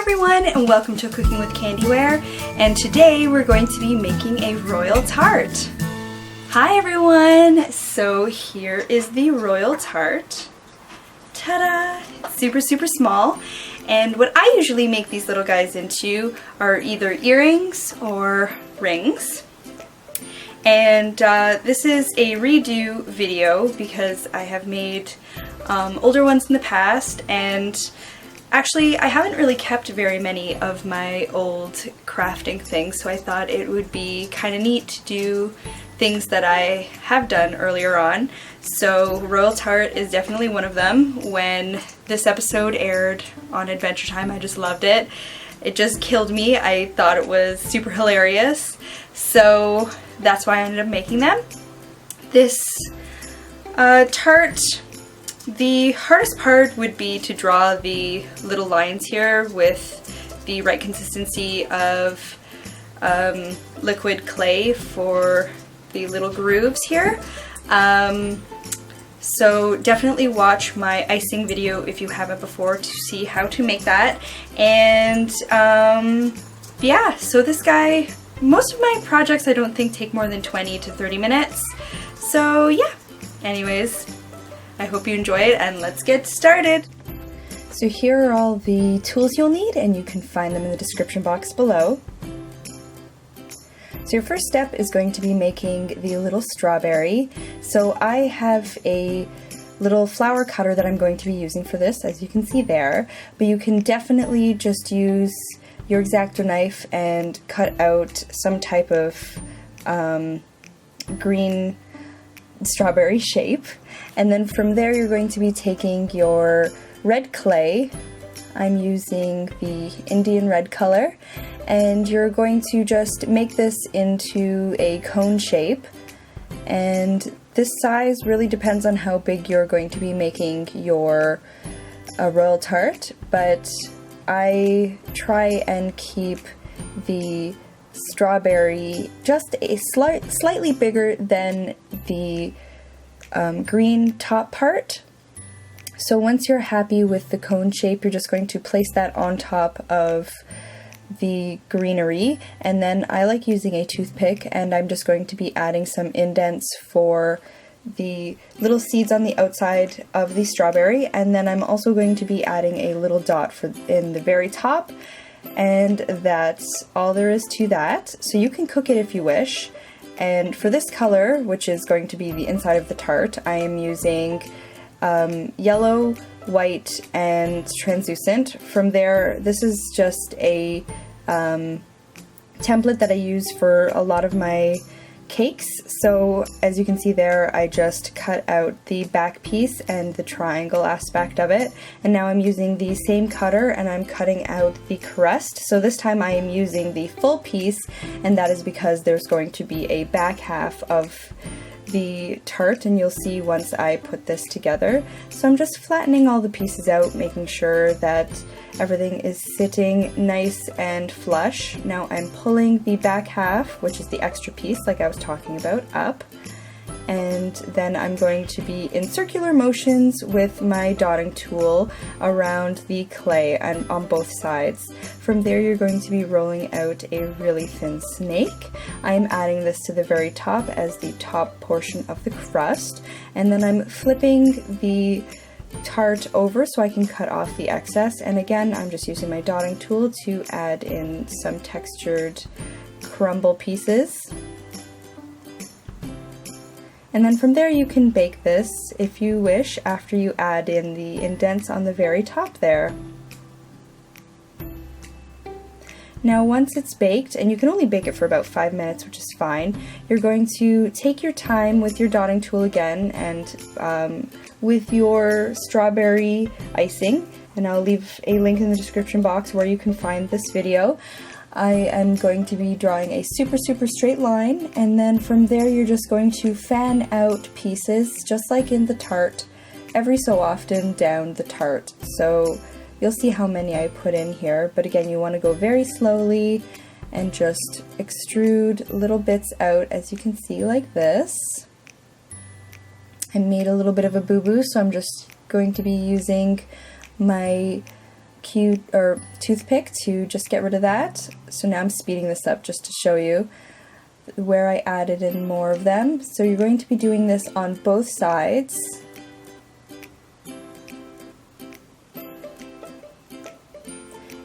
everyone, and welcome to Cooking with Candyware, and today we're going to be making a royal tart. Hi everyone! So here is the royal tart. Ta-da! It's super small, and what I usually make these little guys into are either earrings or rings. And this is a redo video because I have made older ones in the past, and actually I haven't really kept very many of my old crafting things, so I thought it would be kind of neat to do things that I have done earlier on. So Royal Tart is definitely one of them. When this episode aired on Adventure Time, I just loved it. It just killed me. I thought it was super hilarious. So that's why I ended up making them. This tart, the hardest part would be to draw the little lines here with the right consistency of liquid clay for the little grooves here. So definitely watch my icing video if you haven't before to see how to make that. And yeah, so this guy, most of my projects I don't think take more than 20 to 30 minutes. So yeah, anyways, I hope you enjoy it, and let's get started. So here are all the tools you'll need, and you can find them in the description box below. So your first step is going to be making the little strawberry. So I have a little flower cutter that I'm going to be using for this, as you can see there, but you can definitely just use your Exacto knife and cut out some type of green strawberry shape. And then from there you're going to be taking your red clay. I'm using the Indian red color, and you're going to just make this into a cone shape. And this size really depends on how big you're going to be making your royal tart, but I try and keep the strawberry just a slightly bigger than the green top part. So once you're happy with the cone shape, you're just going to place that on top of the greenery, and then I like using a toothpick, and I'm just going to be adding some indents for the little seeds on the outside of the strawberry, and then I'm also going to be adding a little dot in the very top, and that's all there is to that. So you can cook it if you wish. And for this color, which is going to be the inside of the tart, I am using yellow, white, and translucent. From there, this is just a template that I use for a lot of my cakes. So as you can see there, I just cut out the back piece and the triangle aspect of it, and now I'm using the same cutter and I'm cutting out the crust. So this time I am using the full piece, and that is because there's going to be a back half of the tart, and you'll see once I put this together. So I'm just flattening all the pieces out, making sure that everything is sitting nice and flush. Now I'm pulling the back half, which is the extra piece like I was talking about, up, and then I'm going to be in circular motions with my dotting tool around the clay and on both sides. From there you're going to be rolling out a really thin snake. I am adding this to the very top as the top portion of the crust, and then I'm flipping the tart over so I can cut off the excess, and again I'm just using my dotting tool to add in some textured crumble pieces. And then from there you can bake this if you wish after you add in the indents on the very top there. Now once it's baked, and you can only bake it for about 5 minutes, which is fine, you're going to take your time with your dotting tool again and with your strawberry icing, and I'll leave a link in the description box where you can find this video. I am going to be drawing a super straight line, and then from there you're just going to fan out pieces, just like in the tart, every so often down the tart. So you'll see how many I put in here, but again you want to go very slowly and just extrude little bits out, as you can see, like this. I made a little bit of a boo-boo, so I'm just going to be using my toothpick to just get rid of that. So now I'm speeding this up just to show you where I added in more of them. So you're going to be doing this on both sides.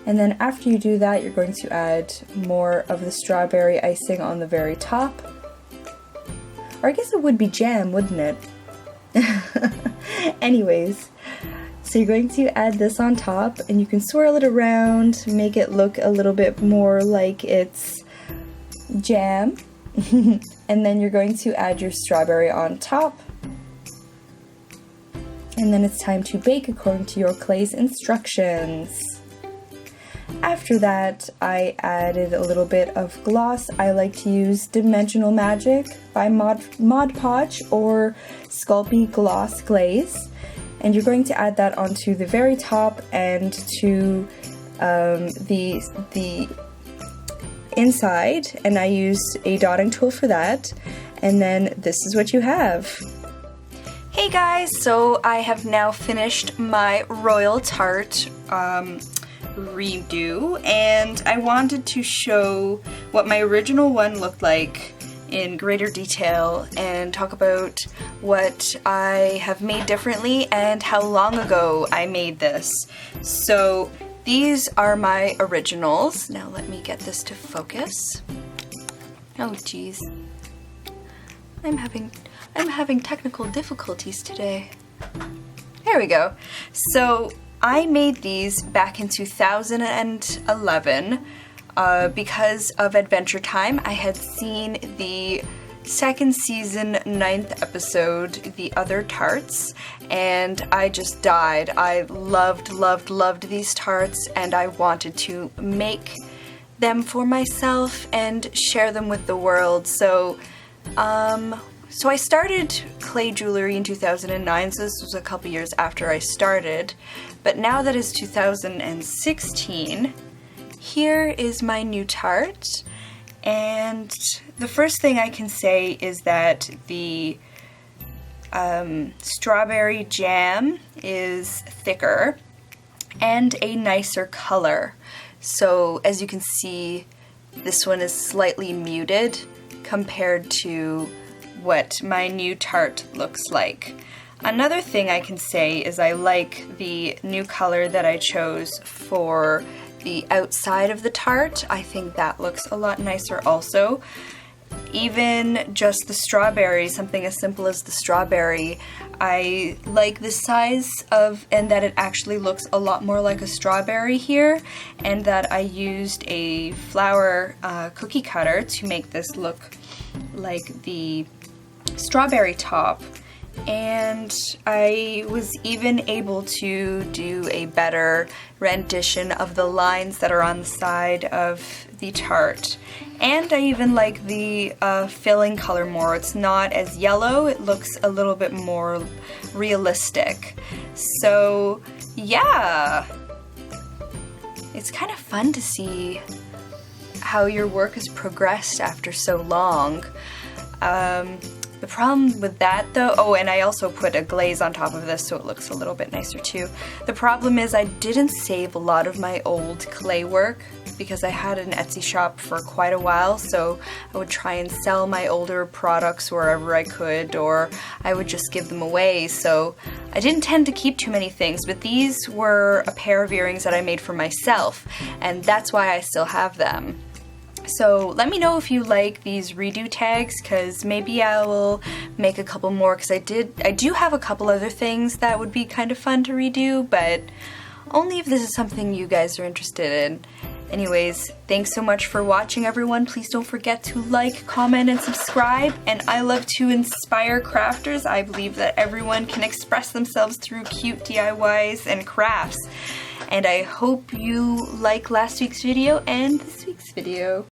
And then after you do that, you're going to add more of the strawberry icing on the very top. Or I guess it would be jam, wouldn't it? Anyways, so you're going to add this on top, and you can swirl it around, make it look a little bit more like it's jam. And then you're going to add your strawberry on top. And then it's time to bake according to your clay's instructions. After that, I added a little bit of gloss. I like to use Dimensional Magic by Mod Podge or Sculpey Gloss Glaze. And you're going to add that onto the very top and to the inside. And I use a dotting tool for that. And then this is what you have. Hey guys, so I have now finished my Royal Tart redo, and I wanted to show what my original one looked like in greater detail and talk about what I have made differently and how long ago I made this. So these are my originals. Now let me get this to focus. Oh geez. I'm having technical difficulties today. There we go. So I made these back in 2011 because of Adventure Time. I had seen the second season 9th episode, The Other Tarts, and I just died. I loved these tarts, and I wanted to make them for myself and share them with the world. So I started clay jewelry in 2009, so this was a couple years after I started. But now that it's 2016, here is my new tart. And the first thing I can say is that the strawberry jam is thicker and a nicer color. So as you can see, this one is slightly muted compared to what my new tart looks like. Another thing I can say is I like the new color that I chose for the outside of the tart. I think that looks a lot nicer also. Even just the strawberry, something as simple as the strawberry, I like the size of, and that it actually looks a lot more like a strawberry here, and that I used a flour cookie cutter to make this look like the strawberry top. And I was even able to do a better rendition of the lines that are on the side of the tart. And I even like the filling color more. It's not as yellow, it looks a little bit more realistic. So yeah, it's kind of fun to see how your work has progressed after so long. The problem with that though, oh, and I also put a glaze on top of this so it looks a little bit nicer too. The problem is I didn't save a lot of my old clay work because I had an Etsy shop for quite a while, so I would try and sell my older products wherever I could, or I would just give them away, so I didn't tend to keep too many things, but these were a pair of earrings that I made for myself, and that's why I still have them. So let me know if you like these redo tags, because maybe I will make a couple more, because I do have a couple other things that would be kind of fun to redo, but only if this is something you guys are interested in. Anyways, thanks so much for watching, everyone. Please don't forget to like, comment, and subscribe. And I love to inspire crafters. I believe that everyone can express themselves through cute DIYs and crafts. And I hope you like last week's video and this week's video.